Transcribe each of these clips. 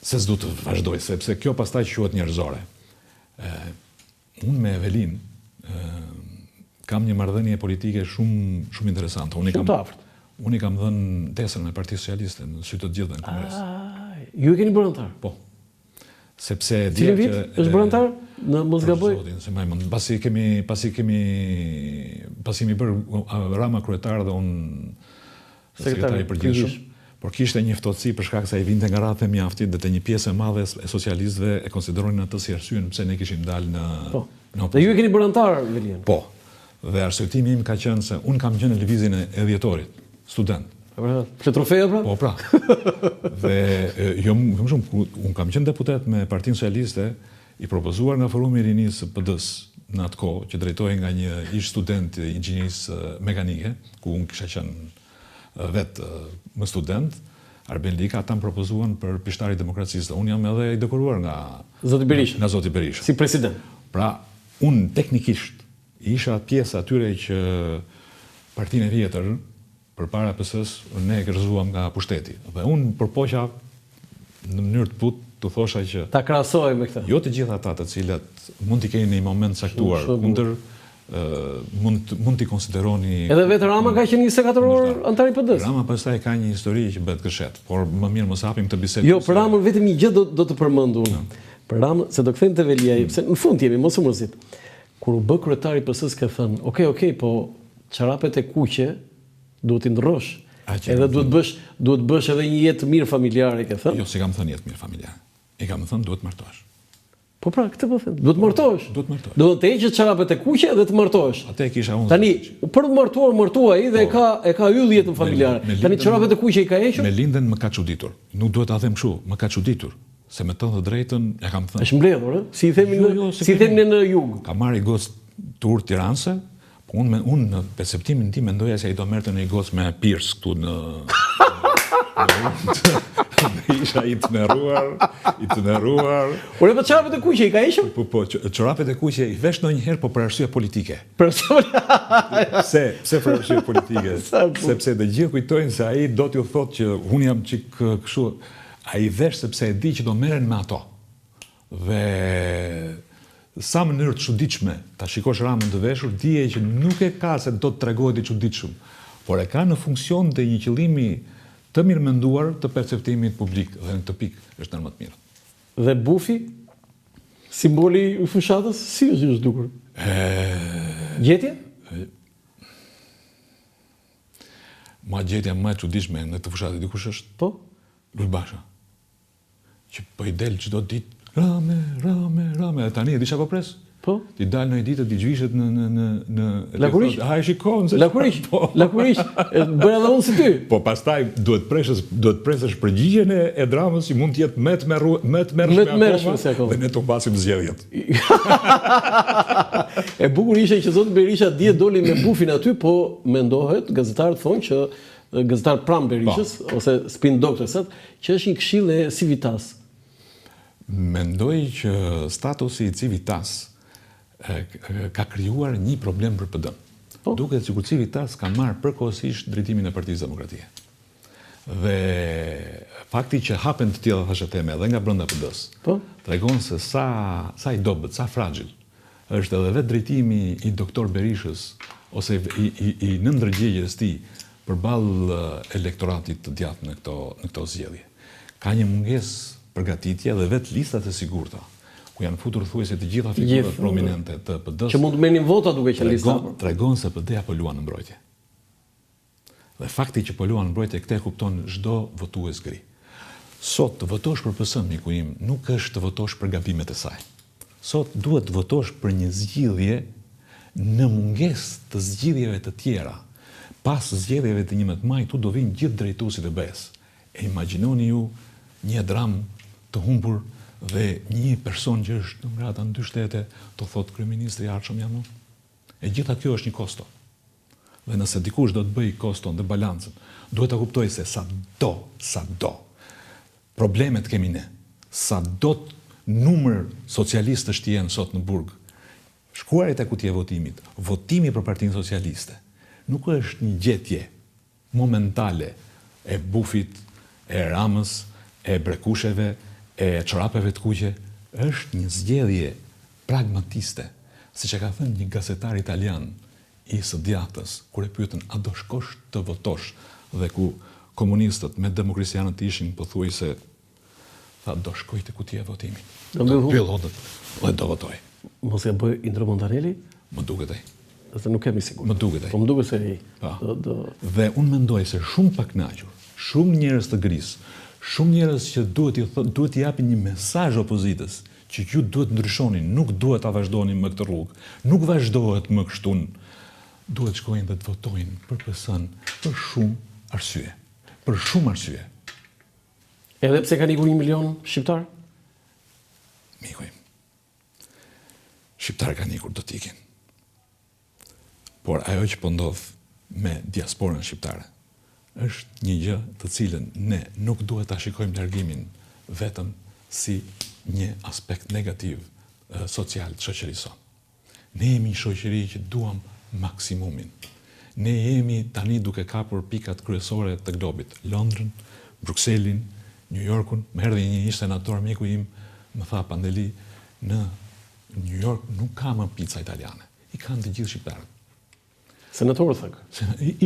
se s'du të vazhdoj, sepse kjo pastaj quhet njerëzore. Unë me Evelin kam një marrëdhënie politike shumë interesante. Unë i kam dhënë tesën me Partisë Socialiste në sy të gjithëve në Kongres. Ju e keni bërë antar? Po. Sepse Cilin vit është bërë antar? Në mos gaboj. Pasi mi bërë Rama kryetar dhe unë sekretari i përgjithshëm. Por kishte një ftohtësi për shkak se ai vinte nga radhë e mjaftit dhe te një pjesë e madhe e socialistëve e konsideronin atë si arsyen pse ne kishim dalë në opozicion. Dhe ju e keni bërë antar, Evelin? Po. Dhe arsyetimi im ka qenë se unë kam qenë në lëvizjen e dhjetorit, student. Pse trofeja pra? Po, pra. Dhe unë kam qenë deputet me Partinë Socialiste, i propozuar nga Forumi i Rinisë së PD-s në atë kohë, që drejtohej nga një ish student i inxhinierisë mekanike, ku unë kisha qenë vetë më student, Arben Lika, ata më propozuan për pishtari i demokracisë. Unë jam edhe i dekoruar nga Zoti Berisha. Si president. Pra, unë teknikisht isha pjesë atyre që Partinë e Vjetër, përpara PS-s, ne e gërzuam nga pushteti. Dhe unë përpoqa në mënyrë të butë të thosha që ta krahasoj me këtë. Jo të gjithë ata të cilët mund t'i keni në një moment caktuar kundër, mund t'i konsideroni. Edhe vetë Rama ka qenë 24 orë antar i PD-s. Rama pastaj ka një histori që bëhet gërshet, por më mirë mos hapim këtë bisedë. Jo, për Ramën vetëm një gjë do të përmend unë. Për Ramën, se do kthejmë te Velia, pse në fund jemi, mos u mërzit. Kur u bë kryetari i PS-s ka thënë, "Okej, po çarapet e kuqe duhet i ndrrosh. Edhe duhet bësh edhe një jetë mirë familjare", ka thënë. Jo, si kam thënë jetë mirë familjare. I kam thënë duhet martohesh. Po pra, këtë po them. Duhet martohesh. Duhet martohesh. Do të heqësh çarapet e kuqe dhe të martohesh. Atë kisha unë. Tani, për të martuar ai dhe e ka yll jetën familjare. Tani çarapet e kuqe i ka hequr? Me lindën më ka çuditur. Nuk duhet ta them kështu, më ka çuditur. Se me të drejtën ja kam thënë. Është mbledhur, ë? Si i themi në jug. Ka marrë gocë tur tiranse, po unë në perceptimin tim mendoja se ai do merrte në një gocë me pirs këtu në isha i të nëruar. Por po çorapet e kuqe i ka hequr? Po, çorapet e kuqe i vesh ndonjëherë po për arsye politike. Pse për arsye politike? Sepse të gjithë kujtojnë se ai do t'ju thotë që unë jam çik kështu. Ai vesh sepse e di që do merren me ato. Dhe sa mënyrë të çuditshme ta shikosh Ramën të veshur, dije që nuk e ka se do të tregohet i çuditshëm, por e ka në funksion të një qëllimi të mirëmenduar të perceptimit publik, dhe në këtë pikë është ndër më të mirë. Dhe bufi, simboli i fushatës, si është dukur? Gjetje? Ma gjetja më e çuditshme në këtë fushatë dikush është? Po? Lulbasha. Që po i del çdo ditë Rame, tani e di çfarë po pres? Po? Ti dal në një ditë të zhvishet në Lakuriq. Ha e shikon se Lakuriq. Bëra edhe unë si ty. Po pastaj duhet presësh përgjigjen e dramës që mund të jetë më të mërshme akoma. Dhe ne të mbasim zgjedhjet. E bukur ishte që zoti Berisha dje doli me bufin aty, po mendohet, gazetarët thonë që gazetar pranë Berishës ose spin doktorsat, që është një këshill e Civitas. Mendoj që statusi i Civitas ka krijuar një problem për PD-n. Duket sikur Civitas ka marrë përkohësisht drejtimin e Partisë Demokratike. Dhe fakti që hapen të tilla thashateme edhe nga brenda PD-s, tregon se sa i dobët, sa fragjil është edhe vetë drejtimi i doktor Berishës ose i nëndërgjegjes tij përballë elektoratit të djathtë në këto zgjedhje. Ka një mungesë përgatitje dhe vetë listat e sigurta, ku janë futur thuajse të gjitha figurat prominente të PD-s. Që mund të merrnin vota duke qenë lista. Tregon se PD-ja po luan në mbrojtje. Dhe fakti që po luan në mbrojtje këtë e kupton çdo votues gri. Sot të votosh për PS-n, miku im, nuk është të votosh për gabimet e saj. Sot duhet të votosh për një zgjidhje në mungesë të zgjidhjeve të tjera. Pas zgjedhjeve të 11 maj, tu do vinë gjithë drejtuesit e BE-s. E imagjinoni ju një dramë të humbur dhe një person që është në ngrata në 2 shtete të thotë kryeministri i ardhshëm jam unë. E gjitha kjo është një kosto. Dhe nëse dikush do të bëj koston dhe balancën, duhet ta kuptoj se sa do problemet kemi ne. Sa do numër socialistësh të jenë sot në burg. Shkuarit e kutje votimit, votimi për Partinë Socialiste nuk është një gjetje momentale e bufit, e Ramës, e Brekusheve, e çorapeve të kuqe është një zgjedhje pragmatiste, siç e ka thënë një gazetar italian i së djathtës, kur e pyetën a do shkosh të votosh, dhe ku komunistët me demokristianët ishin pothuajse tha do shkoj te kutia e votimit. Do mbyll hotët dhe do votoj. Mos e bëj Indro Montanelli? Më duket ai. Dhe nuk kemi sigurt. Më duket ai. Po më duket se ai. Dhe unë mendoj se shumë pa kënaqur, shumë njerëz të grisë, shumë njerëz që duhet t'i japin një mesazh opozitës, që ju duhet ndryshoni, nuk duhet ta vazhdoni më këtë rrugë, nuk vazhdohet më kështu. Duhet shkojnë dhe të votojnë për PS-n për shumë arsye. Për shumë arsye. Edhe pse ka ikur 1 milion shqiptar? Mikoj. Shqiptarë kanë ikur do t'ikin. Por ajo që po ndodh me diasporën shqiptare është një gjë të cilën ne nuk duhet ta shikojmë largimin vetëm si një aspekt negativ social të shoqërisë. Ne jemi një shoqëri që duam maksimumin. Ne jemi tani duke kapur pikat kryesore të globit. Londrën, Brukselin, New Yorkun. Më erdhi një senator miku im, më tha Pandeli, në New York nuk ka më pica italiane. I kanë të gjithë shqiptarët. Senator thëk?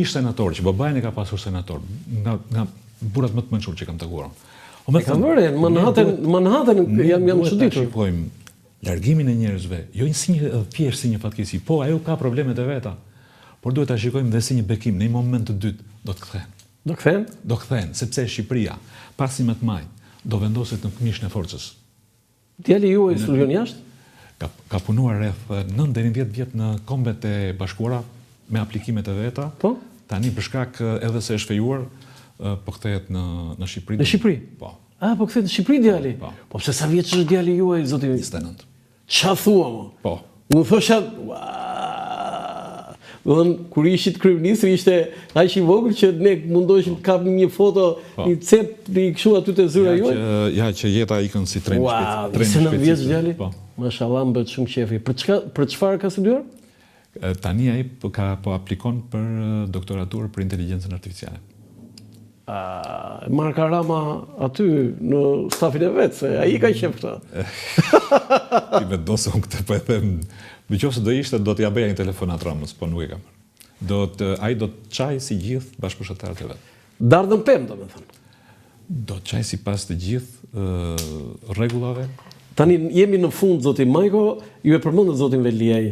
Ish senator, që babajnë e ka pasur senator, nga burrat më të mençur që kam takuar. E kam vërë, Manhattan jam çuditur. Shikojmë largimin e njerëzve, jo thjesht si një fatkeqësi, po ajo ka problemet e veta. Por duhet ta shikojmë dhe si një bekim, në një moment të dytë do të kthehen. Do kthehen? Do kthehen, sepse Shqipëria, pas 11 maj, do vendoset në këmishën e forcës. Djali juaj studion jashtë? Ka punuar rreth 9 deri në 10 vjet në Kombet e Bashkuara me aplikimet e veta. Po? Tani për shkak edhe se është fejuar, po kthehet në Shqipëri. Në Shqipëri? Po. Po kthehet në Shqipëri djali? Po. Po pse sa vjeç është djali juaj, zoti? 29. Ç'a thua mo? Po. Unë thosha, kur ishit kryeministri ishte aq i vogël që ne mundoheshim të kapnim një foto, një cep i kështu aty te zyra juaj. Ja që jeta ikën si tren shpejt. 29 vjeç djali? Po. Mashallah, më bëhet shumë qefi. Për çfarë ka studiuar? Tani ai po aplikon për doktoraturë për inteligjencën artificiale. Marka Rama aty në stafin e vet, se ai ka qef këtë. Ti me do se unë këtë po e them, në qoftë se do ishte, do t'ja bëja një telefonat Ramës, po nuk e kam. Ai do të çaj si gjithë bashkëpunëtarët e vet. Dardhën pemë, domethënë. Do të çaj sipas të gjithë rregullave. Tani jemi në fund, zoti Majko, ju e përmendët zotin Veliaj,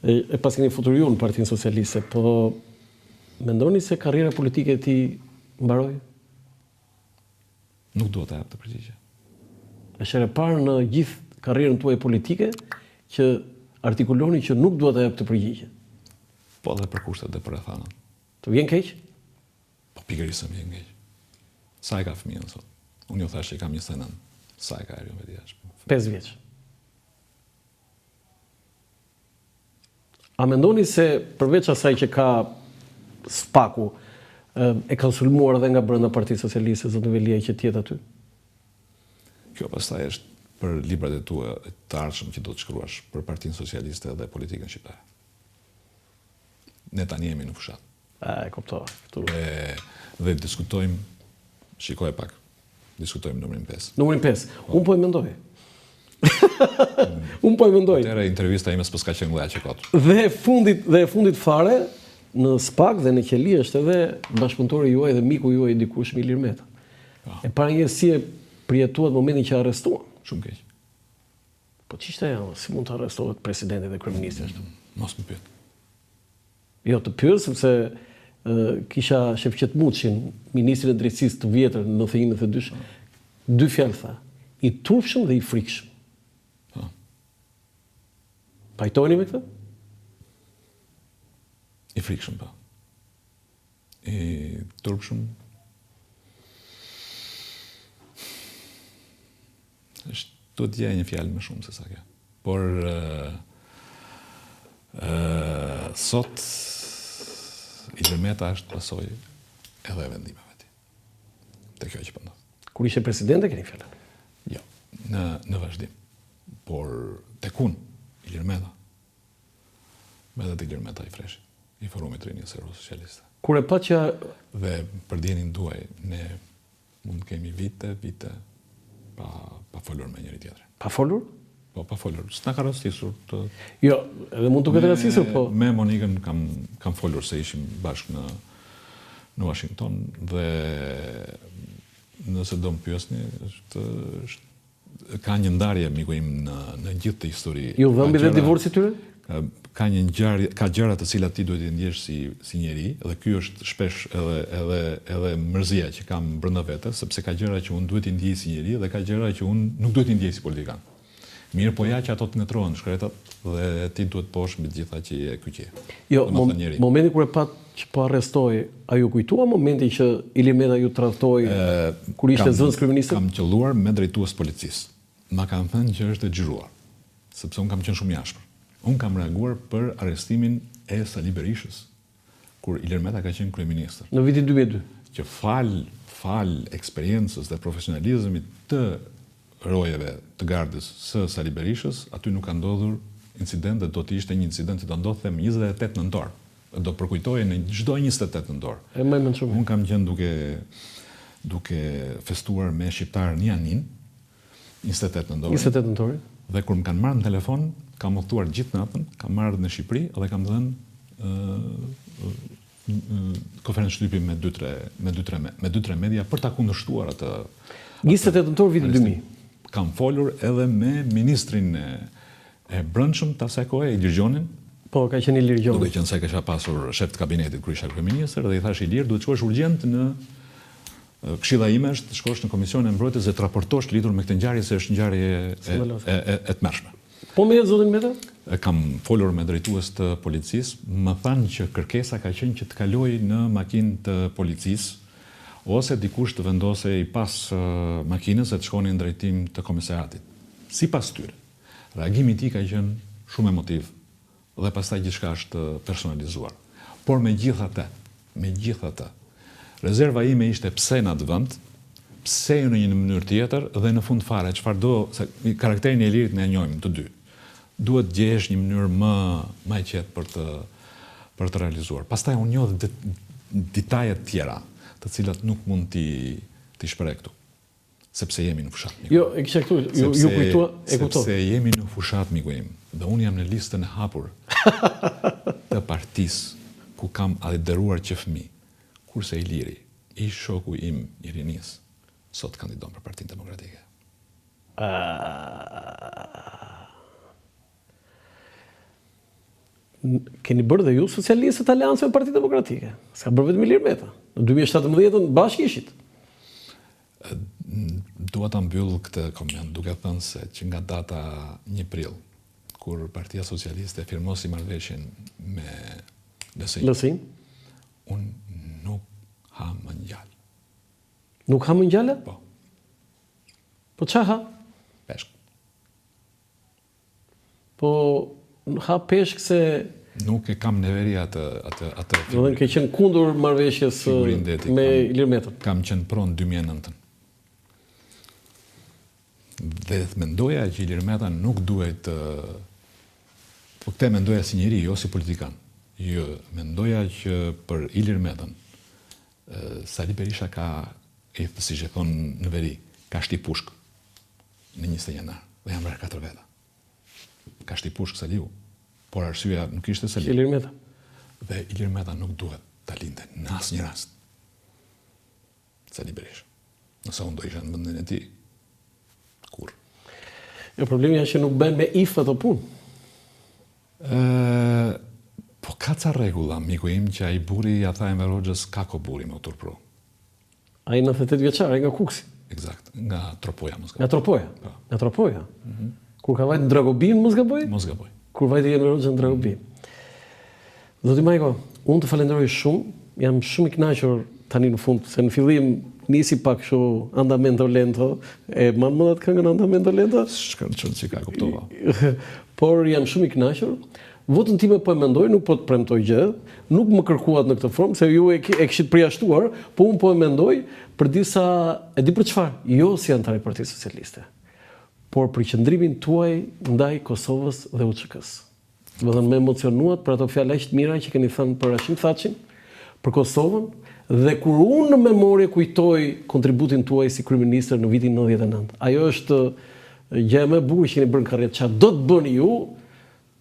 e pas keni futur ju në Partinë Socialiste, po mendoni se karriera politike e tij mbaroi? Nuk duhet të jap të përgjigje. Është herë parë në gjithë karrierën tuaj politike që artikuloni që nuk duhet të jap të përgjigje. Po dhe për kushtet dhe për rrethanat. Të vjen keq? Po pikërisht më vjen keq. Sa e ka fëmijën sot? Unë ju thash që kam 29. Sa e ka Erion Veliaj? 5 vjeç. A mendoni se përveç asaj që ka spaku, e kanë sulmuar edhe nga brenda Partisë Socialiste zotin Veliaj që të jetë aty? Kjo pastaj është për librat e tua të ardhshëm që do të shkruash për Partinë Socialiste dhe politikën shqiptare. Ne tani jemi në fushat. E kuptova. Dhe diskutojmë, shikoj pak, diskutojmë numrin 5. Numrin 5. Unë po e mendoj. Unë po e mendoj. Atëherë intervista ime s'ka qenë nga që kot. Dhe e fundit fare, në SPAK dhe në Qeli është edhe bashkëpunëtori juaj dhe miku juaj dikush Ilir Meta. E para një si e përjetuat momentin që arrestuan. Shumë keq. Po ç'ishte ajo? Si mund të arrestohet presidenti dhe kryeministri ashtu? Mos më pyet. Jo, të pyet sepse kisha Shefqet Muçin, ministrin e drejtësisë të vjetër në 1992, dy fjalë tha: i turpshëm dhe i frikshëm. Pajtoni me këtë? I frikshëm, po. I turpshëm. Do të jetë një fjalë më shumë se sa kjo. Por sot Ilir Meta është pasojë edhe e vendimeve të tij. Te kjo që po ndodh. Kur ishte president e keni fjalën? Jo, në vazhdim. Por tek unë Ilir Meta. Me dhe Ilir Meta i fresh, i forumit të Rinjës Socialiste. Kur e pa që dhe për djenin duaj, ne mund të kemi vite pa folur me njëri tjetrin. Pa folur? Po, pa folur. S'na ka rastisur të... Jo, edhe mund të ketë rastisur, po... Me Monikën kam folur se ishim bashkë në Washington dhe nëse do më pyesni, ka një ndarje, miku im, në gjithë të histori. Ju dhëmbi dhe divorci tyre? Ka një ngjarje, ka gjëra të cilat ti duhet i ndjesh si njeri, dhe ky është shpesh edhe mërzia që kam brenda vetes, sepse ka gjëra që unë duhet i ndjej si njeri dhe ka gjëra që unë nuk duhet i ndjej si politikan. Mirë, po ja që ato të ndetrohen shkretat dhe ti duhet posh mbi të gjitha që je kyçi. Jo, momenti kur e pat që po arrestoi, a ju kujtua momenti që Ilir Meta ju tradhtoi kur ishte zëvendës kryeminist? Kam qelluar me drejtues policisë. Ma kanë thënë që është e xhiruar, sepse unë kam qenë shumë i ashpër. Unë kam reaguar për arrestimin e Sali Berishës, kur Ilir Meta ka qenë kryeminist. Në vitin 2002. Që fal eksperiencës dhe profesionalizmit të rojeve të gardës së Sali Berishës, aty nuk ka ndodhur incident dhe do të ishte një incident që do ndodhte më 28 nëntor. Do përkujtoje në çdo 28 nëntor. E më mend shumë. Unë kam qenë duke festuar me shqiptar në Janin 28 nëntor. 28 nëntor. Dhe kur më kanë marrë në telefon, kam udhëtuar gjithë natën, kam marrë në Shqipëri dhe kam dhënë konferencë shtypi me 2-3 media për ta kundërshtuar atë 28 nëntor vitit 2000. Kam folur edhe me ministrin e brendshëm të asaj kohe, Ilir Gjonin. Po, ka qenë Ilir Gjoni. Duke qenë se kisha pasur shef të kabinetit kur isha kryeminist dhe i thash Ilir, duhet të shkosh urgjent në këshilla ime është të shkosh në Komisionin e Mbrojtjes dhe të raportosh lidhur me këtë ngjarje se është ngjarje e tmerrshme. Po me zotin Meta? Kam folur me drejtues të policisë, më thanë që kërkesa ka qenë që të kaloj në makinë të policisë ose dikush të vendose i pas makinës e të shkonin në drejtim të komisariatit. Sipas tyre, reagimi i tij ka qenë shumë emotiv dhe pastaj gjithçka është personalizuar. Por megjithatë, rezerva ime ishte pse në atë vend, pse jo në një mënyrë tjetër dhe në fund fare çfarë do, se karakterin e Ilirit ne e njohim të dy. Duhet gjesh një mënyrë më e qetë për të realizuar. Pastaj unë njoh detajet tjera, të cilat nuk mund t'i shpreh këtu, sepse jemi në fushat. Jo, e kisha këtu, ju kujtua, e kuptoj. Sepse jemi në fushat, miku im, dhe unë jam në listën e hapur të partisë ku kam adheruar që fëmijë, kurse Iliri, ish shoku im i rinis, sot kandidon për Partinë Demokratike. Keni bërë dhe ju socialistët aleancë me Partinë Demokratike. S'ka bërë vetëm Ilir Meta. Në 2017 bashkë ishit. Dua ta mbyll këtë koment duke thënë se që nga data 1 prill, kur Partia Socialiste firmosi marrëveshjen me LSI, unë nuk ha më ngjall. Nuk ha më ngjall? Po. Po ç'a ha? Peshk. Po ha peshk se nuk e kam neveri atë do të ke qenë kundër marrëveshjes me Ilir Metën. Kam qenë pronë 2009. Dhe mendoja që Ilir Meta nuk duhet po këtë mendoja si njeri, jo si politikan. Jo, mendoja që për Ilir Metën Sali Berisha ka, si që thonë në veri, ka shti pushk në 20 janar dhe jam rrë 4 veta. Ka shti pushk Saliu, por arsyeja nuk ishte Saliu. Ilir Meta. Dhe Ilir Meta nuk duhet ta linte në asnjë rast Sali Berisha. Nëse unë do isha në vendin e tij, kur? Jo, problemi është që nuk bën me if ato punë. Po ka ca rregulla, miku im, që ai burri ja tha Enver Hoxhës ka ko burri me turpro. Ai 98 vjeçar, ai nga Kuksi. Eksakt, nga Tropoja, mos Nga Tropoja. Nga Tropoja. Kur ka vajtë në Dragobin, mos gaboj? Mos gaboj. Kur vajtë Enver Hoxha në Dragobin. Zoti Majko, unë të falenderoj shumë, jam shumë i kënaqur tani në fund, se në fillim nisi pak kështu andamento lento, e më atë këngën andamento lento? Shkërçon si ka kuptova. Por jam shumë i kënaqur. Votën time po e mendoj, nuk po të premtoj gjë, nuk më kërkuat në këtë formë, se ju e kishit përjashtuar, po unë po e mendoj për disa, e di për çfarë, jo si antar i Partisë Socialiste, por për qëndrimin tuaj ndaj Kosovës dhe UÇK-s. Do të thënë më emocionuat për ato fjalë aq të mira që keni thënë për Hashim Thaçin, për Kosovën Dhe kur unë në memorie kujtoj kontributin tuaj si kryeministër në vitin 99, ajo është gjë më e bukur që keni bërë në karrierë. Çfarë do të bëni ju?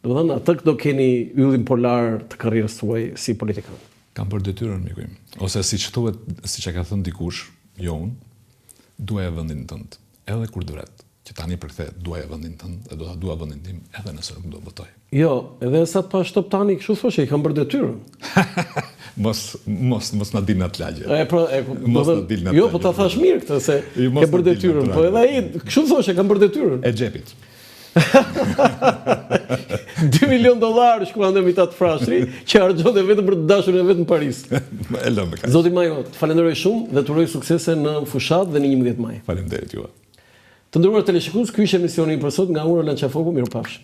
Do të thënë atë do keni yllin polar të karrierës tuaj si politikan. Kam bërë detyrën, miku im. Ose siç thuhet, siç e ka thënë dikush, jo unë, duaja vendin tënd, edhe kur duret. Që tani përkthehet duaja vendin tënd, e do ta dua vendin tim, edhe nëse nuk do votoj. Jo, edhe sa të pa shtop tani kështu thoshë, i kam bërë detyrën. Mos na dilë atë lagje. Mos na dilë atë. Jo, po ta thash mirë këtë se ke bërë detyrën, po edhe ai kështu thoshë, kam bërë detyrën. E xhepit. $2 milion shkuan dhe mitat frashri, që harxhonte vetëm për të dashurin e vet në Paris. E lëmë kaq. Zoti Majo, të falenderoj shumë dhe të uroj suksese në fushat dhe në 11 maj. Faleminderit juve. Të nderuar teleshikues, ky ishte emisioni për sot nga Ura Lançafoku, mirupafshim.